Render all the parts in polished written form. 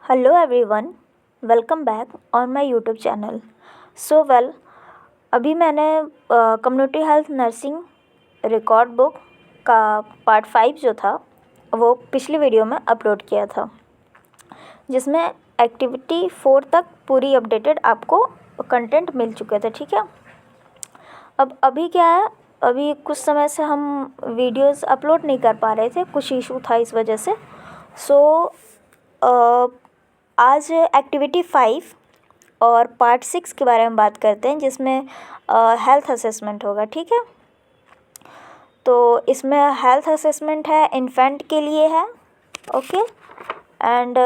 Hello everyone, welcome back on my YouTube channel. अभी मैंने community health nursing record book का part 5 जो था वो पिछली वीडियो में अपलोड किया था, जिसमें एक्टिविटी 4 तक पूरी अपडेटेड आपको कंटेंट मिल चुके थे। ठीक है, अब अभी क्या है, अभी कुछ समय से हम वीडियोस अपलोड नहीं कर पा रहे थे, कुछ इशू था इस वजह से। आज एक्टिविटी 5 और पार्ट 6 के बारे में बात करते हैं, जिसमें हेल्थ असेसमेंट होगा। ठीक है, तो इसमें हेल्थ असेसमेंट है, इन्फेंट के लिए है। ओके, एंड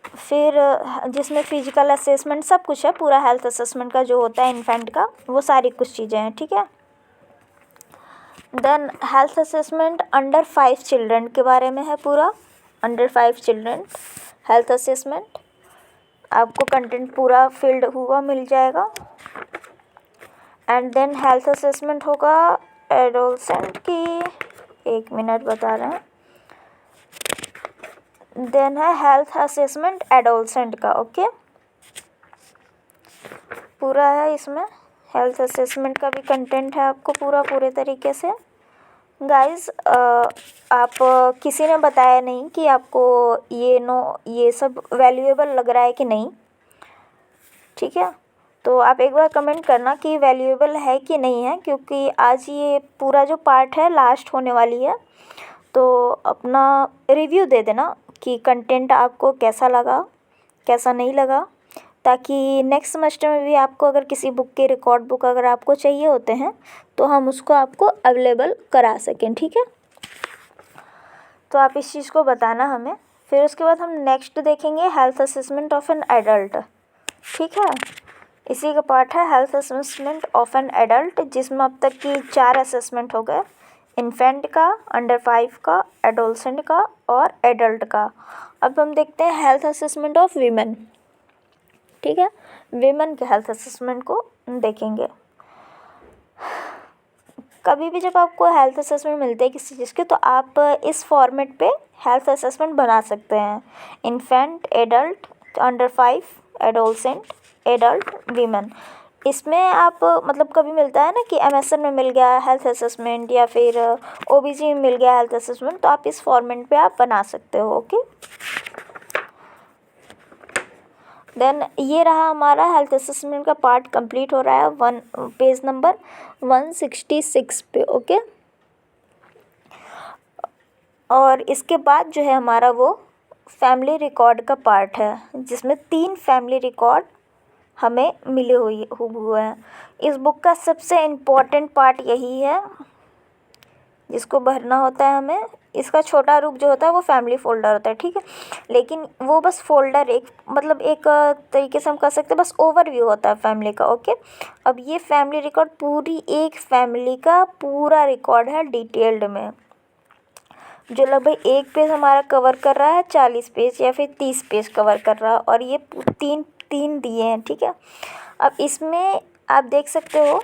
फिर जिसमें फिजिकल असेसमेंट सब कुछ है, पूरा हेल्थ असेसमेंट का जो होता है इन्फेंट का, वो सारी कुछ चीज़ें हैं। ठीक है, then health assessment under 5 children के बारे में है, पूरा अंडर 5 चिल्ड्रन हेल्थ असेसमेंट। आपको कंटेंट पूरा फिल्ड हुआ मिल जाएगा। एंड देन हेल्थ असेसमेंट होगा एडोलसेंट की, 1 मिनट बता रहे हैं। देन है हेल्थ असेसमेंट एडोलसेंट का। ओके, पूरा है, इसमें हेल्थ असेसमेंट का भी कंटेंट है आपको पूरे तरीके से। गाइस, आप किसी ने बताया नहीं कि आपको ये सब वैल्यूएबल लग रहा है कि नहीं। ठीक है, तो आप एक बार कमेंट करना कि वैल्यूएबल है कि नहीं है, क्योंकि आज ये पूरा जो पार्ट है लास्ट होने वाली है। तो अपना रिव्यू दे देना कि कंटेंट आपको कैसा लगा, कैसा नहीं लगा, ताकि नेक्स्ट सेमेस्टर में भी आपको अगर किसी बुक के रिकॉर्ड बुक अगर आपको चाहिए होते हैं तो हम उसको आपको अवेलेबल करा सकें। ठीक है, तो आप इस चीज़ को बताना हमें। फिर उसके बाद हम नेक्स्ट देखेंगे health assessment of an adult. ठीक है, इसी का पार्ट है health assessment of an adult, जिसमें अब तक की 4 असेसमेंट हो गए, इन्फेंट का, अंडर 5 का, एडोलसेंट का और एडल्ट का। अब हम देखते हैं हेल्थ असेसमेंट ऑफ वीमेन। ठीक है, वीमेन के हेल्थ असेसमेंट को देखेंगे। कभी भी जब आपको हेल्थ असेसमेंट मिलते हैं किसी चीज़ के, तो आप इस फॉर्मेट पे हेल्थ असेसमेंट बना सकते हैं। Infant, adult, under 5, adolescent, adult, women. इसमें आप मतलब कभी मिलता है ना कि एमएसएन में मिल गया हेल्थ असेसमेंट या फिर ओबीजी में मिल गया हेल्थ असेसमेंट, तो आप इस फॉर्मेट पे आप बना सकते हो। ओके, देन ये रहा हमारा हेल्थ असेसमेंट का पार्ट कंप्लीट हो रहा है, पेज नंबर 166 पे। ओके, और इसके बाद जो है हमारा वो फैमिली रिकॉर्ड का पार्ट है, जिसमें 3 फैमिली रिकॉर्ड हमें मिले हुए हैं। इस बुक का सबसे इम्पोर्टेंट पार्ट यही है जिसको भरना होता है हमें। इसका छोटा रूप जो होता है वो फैमिली फ़ोल्डर होता है। ठीक है, लेकिन वो बस फ़ोल्डर एक मतलब एक तरीके से हम कह सकते हैं बस ओवरव्यू होता है फैमिली का। ओके, अब ये फैमिली रिकॉर्ड पूरी एक फैमिली का पूरा रिकॉर्ड है डिटेल्ड में, जो लगभग 1 पेज हमारा कवर कर रहा है, 40 पेज या फिर 30 पेज कवर कर रहा है, और ये 3 दिए हैं। ठीक है, अब इसमें आप देख सकते हो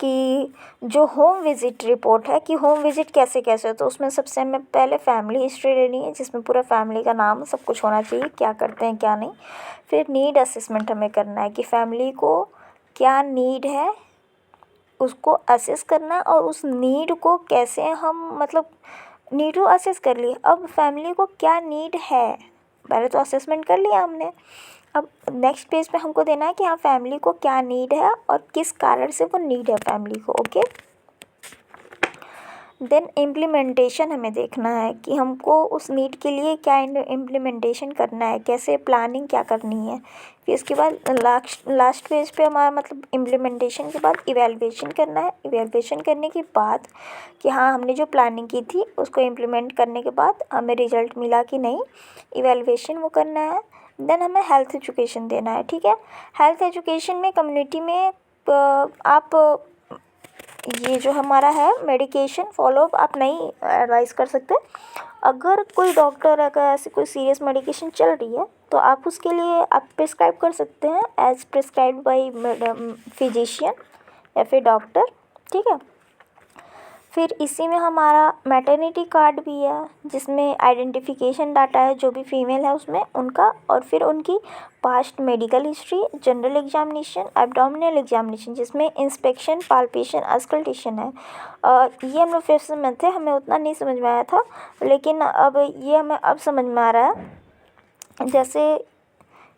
कि जो होम विज़िट रिपोर्ट है कि होम विज़िट कैसे कैसे हो, तो उसमें सबसे हमें पहले फैमिली हिस्ट्री लेनी है, जिसमें पूरा फैमिली का नाम सब कुछ होना चाहिए, क्या करते हैं क्या नहीं। फिर नीड असेसमेंट हमें करना है कि फैमिली को क्या नीड है, उसको असेस करना है, और उस नीड को कैसे हम मतलब नीड को असेस कर लिए। अब फैमिली को क्या नीड है, पहले तो असेसमेंट कर लिया हमने, अब नेक्स्ट पेज पे हमको देना है कि हाँ फैमिली को क्या नीड है और किस कारण से वो नीड है फैमिली को। ओके, देन इम्प्लीमेंटेशन हमें देखना है कि हमको उस नीड के लिए क्या इम्प्लीमेंटेशन करना है, कैसे प्लानिंग क्या करनी है। फिर इसके बाद लास्ट पेज पे हमारा मतलब इम्प्लीमेंटेशन के बाद इवैल्यूएशन करना है। इवैल्यूएशन करने के बाद कि हाँ हमने जो प्लानिंग की थी उसको इम्प्लीमेंट करने के बाद हमें रिजल्ट मिला कि नहीं, इवैल्यूएशन वो करना है। देन हमें हेल्थ एजुकेशन देना है। ठीक है, हेल्थ एजुकेशन में कम्युनिटी में आप ये जो हमारा है मेडिकेशन फॉलोअप आप नहीं एडवाइस कर सकते। अगर कोई डॉक्टर अगर ऐसी कोई सीरियस मेडिकेशन चल रही है तो आप उसके लिए आप प्रिस्क्राइब कर सकते हैं एज प्रिस्क्राइब्ड बाय फिजिशियन या फिर डॉक्टर। ठीक है, फिर इसी में हमारा मैटरनिटी कार्ड भी है जिसमें आइडेंटिफिकेशन डाटा है जो भी फीमेल है उसमें उनका, और फिर उनकी past medical history, general examination, abdominal examination जिसमें इंस्पेक्शन, पाल्पेशन, अस्कल्टेशन है। ये हम लोग फिफ्थ में थे, हमें उतना नहीं समझ में आया था, लेकिन अब ये हमें अब समझ में आ रहा है। जैसे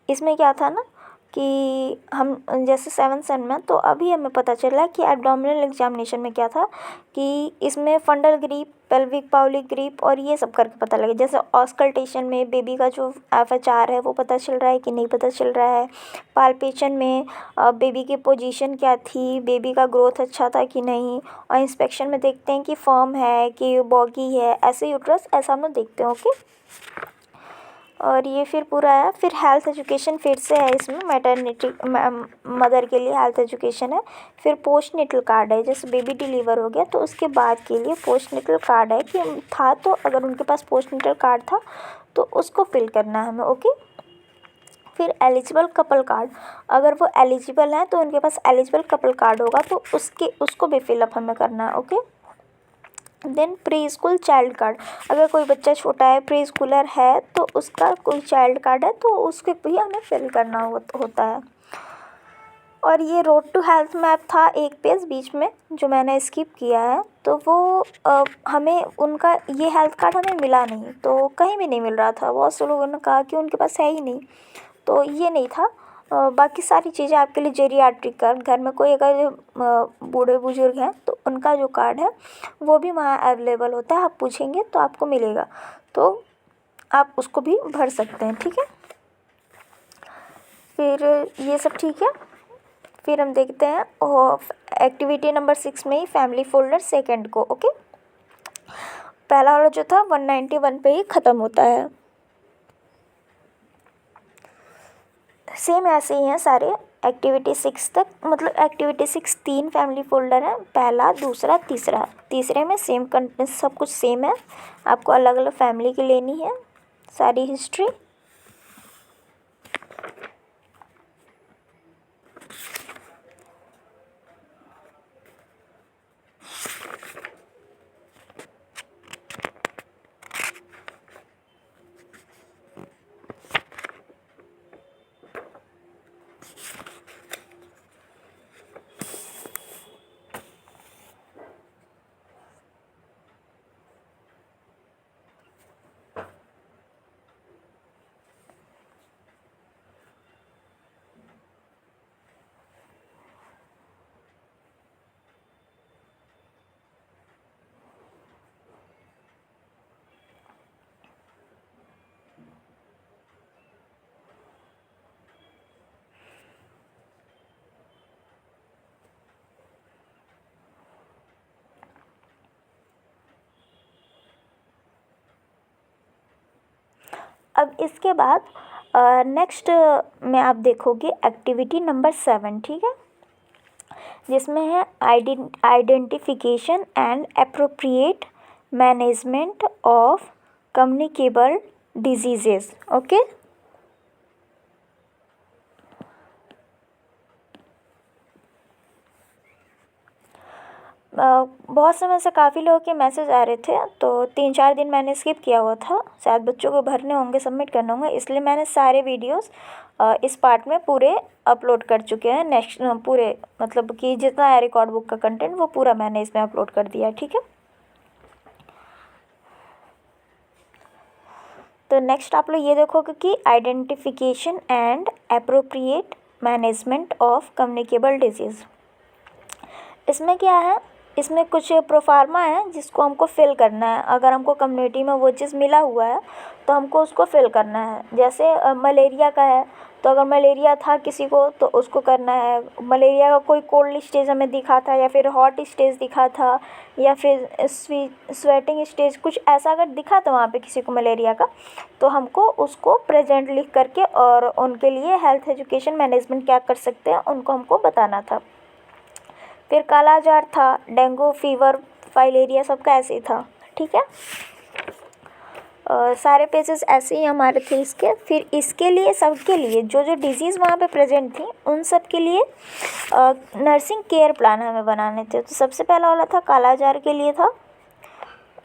इसमें क्या था ना कि हम जैसे 7th सेम में, तो अभी हमें पता चला कि एब्डोमिनल एग्जामिनेशन में क्या था कि इसमें फंडल ग्रिप, पेल्विक पाउलिक ग्रिप और ये सब करके पता लगे। जैसे ऑस्कल्टेशन में बेबी का जो FHR है वो पता चल रहा है कि नहीं पता चल रहा है। पाल्पेशन में बेबी की पोजीशन क्या थी, बेबी का ग्रोथ अच्छा था कि नहीं, और इंस्पेक्शन में देखते हैं कि फर्म है कि बॉगी है, ऐसे यूट्रस, ऐसा हम लोग देखते हैं। ओके, और ये फिर पूरा है। फिर हेल्थ एजुकेशन फिर से है इसमें, मैटरनिटी मदर के लिए हेल्थ एजुकेशन है। फिर पोस्ट नेटल कार्ड है, जैसे बेबी डिलीवर हो गया तो उसके बाद के लिए पोस्ट नेटल कार्ड है कि था, तो अगर उनके पास पोस्ट नेटल कार्ड था तो उसको फिल करना है हमें। ओके, फिर एलिजिबल कपल कार्ड, अगर वो एलिजिबल हैं तो उनके पास एलिजिबल कपल कार्ड होगा तो उसको भी फिलअप हमें करना है। Okay, then pre school child card, अगर कोई बच्चा छोटा है, प्री स्कूलर है, तो उसका कोई चाइल्ड कार्ड है तो उसके भी हमें फिल करना होता है। और ये रोड टू हेल्थ मैप था एक पेज बीच में जो मैंने स्किप किया है, तो वो हमें उनका ये हेल्थ कार्ड हमें मिला नहीं, तो कहीं भी नहीं मिल रहा था। बहुत से लोगों ने कहा कि उनके पास है ही नहीं, तो ये नहीं था। बाकी सारी चीज़ें आपके लिए जेरियाट्रिक कार्ड, घर में कोई अगर बूढ़े बुजुर्ग हैं तो उनका जो कार्ड है वो भी वहाँ अवेलेबल होता है, आप पूछेंगे तो आपको मिलेगा, तो आप उसको भी भर सकते हैं। ठीक है, फिर ये सब ठीक है। फिर हम देखते हैं एक्टिविटी नंबर 6 में ही फैमिली फोल्डर सेकंड को। ओके, पहला वाला जो था 191 पे ही ख़त्म होता है। सेम ऐसे ही हैं सारे एक्टिविटी 6 तक, मतलब एक्टिविटी 6 3 फैमिली फोल्डर हैं, पहला, दूसरा, तीसरा। तीसरे में सेम कंटेंट सब कुछ सेम है, आपको अलग अलग फैमिली की लेनी है सारी हिस्ट्री। अब इसके बाद नेक्स्ट में आप देखोगे एक्टिविटी नंबर 7, ठीक है, जिसमें है identification and appropriate management of communicable diseases. Okay, बहुत समय से काफ़ी लोगों के मैसेज आ रहे थे, तो 3-4 दिन मैंने स्किप किया हुआ था, शायद बच्चों को भरने होंगे, सबमिट करने होंगे, इसलिए मैंने सारे वीडियोस इस पार्ट में पूरे अपलोड कर चुके हैं। नेक्स्ट पूरे मतलब कि जितना है रिकॉर्ड बुक का कंटेंट वो पूरा मैंने इसमें अपलोड कर दिया है। ठीक है, तो नेक्स्ट आप लोग ये देखोगे कि identification and appropriate management of communicable disease. इसमें क्या है, इसमें कुछ प्रोफार्मा है जिसको हमको फिल करना है। अगर हमको कम्युनिटी में वो चीज़ मिला हुआ है तो हमको उसको फिल करना है। जैसे मलेरिया का है, तो अगर मलेरिया था किसी को तो उसको करना है। मलेरिया का कोई कोल्ड स्टेज हमें दिखा था, या फिर हॉट स्टेज दिखा था, या फिर स्वेटिंग स्टेज, कुछ ऐसा अगर दिखा था वहाँ पे किसी को मलेरिया का, तो हमको उसको प्रेजेंट लिख करके और उनके लिए हेल्थ एजुकेशन मैनेजमेंट क्या कर सकते हैं उनको हमको बताना था। फिर कालाजार था, डेंगू फीवर, फाइलेरिया, सबका ऐसे ही था। ठीक है, सारे पेजेस ऐसे ही हमारे थे इसके। फिर इसके लिए सबके लिए जो जो डिजीज़ वहाँ पे प्रेजेंट थी उन सब के लिए नर्सिंग केयर प्लान हमें बनाने थे। तो सबसे पहला वाला था कालाजार के लिए था।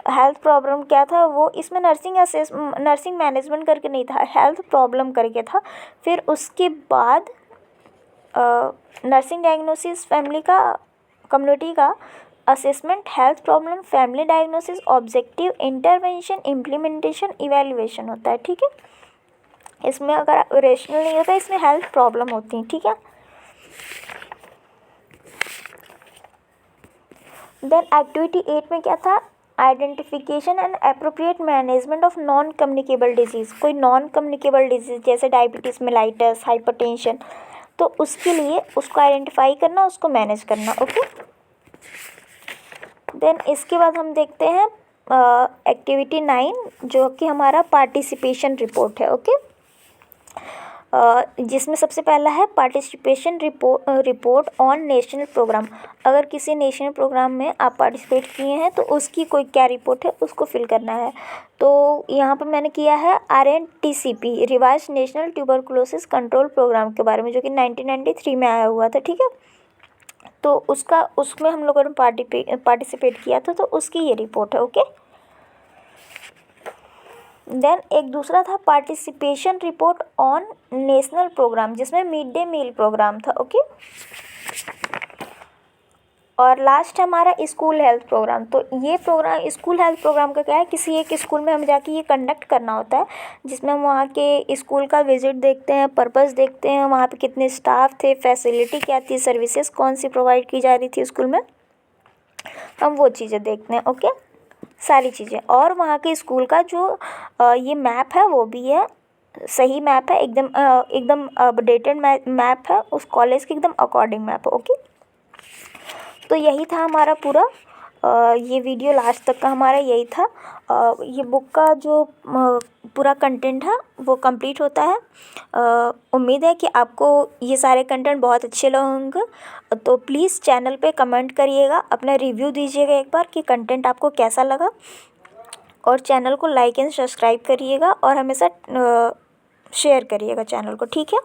हेल्थ प्रॉब्लम क्या था वो, इसमें नर्सिंग मैनेजमेंट करके नहीं था, हेल्थ प्रॉब्लम करके था। फिर उसके बाद नर्सिंग डायग्नोसिस फैमिली का, कम्युनिटी का assessment, health problem, family diagnosis, objective, intervention, implementation, evaluation होता है। ठीक है, इसमें अगर रेशनल नहीं होता, इसमें हेल्थ प्रॉब्लम होती है। ठीक है, देन एक्टिविटी 8 में क्या था, identification and appropriate management of non communicable disease. कोई नॉन कम्युनिकेबल डिजीज़ जैसे डायबिटीज़, मेलाइटस, हाइपरटेंशन, तो उसके लिए उसको आइडेंटिफाई करना, उसको मैनेज करना। ओके, देन इसके बाद हम देखते हैं एक्टिविटी 9 जो कि हमारा पार्टिसिपेशन रिपोर्ट है। ओके, जिसमें सबसे पहला है participation report on national program. अगर किसी नेशनल प्रोग्राम में आप पार्टिसिपेट किए हैं तो उसकी कोई क्या रिपोर्ट है उसको फिल करना है। तो यहाँ पर मैंने किया है RNTCP, revise national tuberculosis control program के बारे में, जो कि 1993 में आया हुआ था। ठीक है, तो उसमें हम लोगों ने पार्टिसिपेट किया था, तो उसकी ये रिपोर्ट है। ओके, देन एक दूसरा था participation report on national program, जिसमें मिड डे मील प्रोग्राम था। ओके, और लास्ट है हमारा स्कूल हेल्थ प्रोग्राम। तो ये प्रोग्राम, स्कूल हेल्थ प्रोग्राम का क्या है, किसी एक स्कूल में हमें जाके ये कंडक्ट करना होता है, जिसमें हम वहाँ के स्कूल का विजिट देखते हैं, पर्पस देखते हैं, वहाँ पे कितने स्टाफ थे, फैसिलिटी क्या थी, सर्विसेज कौन सी प्रोवाइड की जा रही थी स्कूल में, हम वो चीज़ें देखते हैं। ओके, सारी चीज़ें, और वहाँ के स्कूल का जो ये मैप है वो भी है, सही मैप है, एकदम अपडेटेड मैप है, उस कॉलेज के एकदम अकॉर्डिंग मैप है। ओके, तो यही था हमारा पूरा ये वीडियो लास्ट तक का हमारा यही था। ये बुक का जो पूरा कंटेंट है वो कंप्लीट होता है। उम्मीद है कि आपको ये सारे कंटेंट बहुत अच्छे लगे होंगे। तो प्लीज़ चैनल पे कमेंट करिएगा, अपना रिव्यू दीजिएगा एक बार कि कंटेंट आपको कैसा लगा, और चैनल को लाइक एंड सब्सक्राइब करिएगा, और हमेशा शेयर करिएगा चैनल को। ठीक है।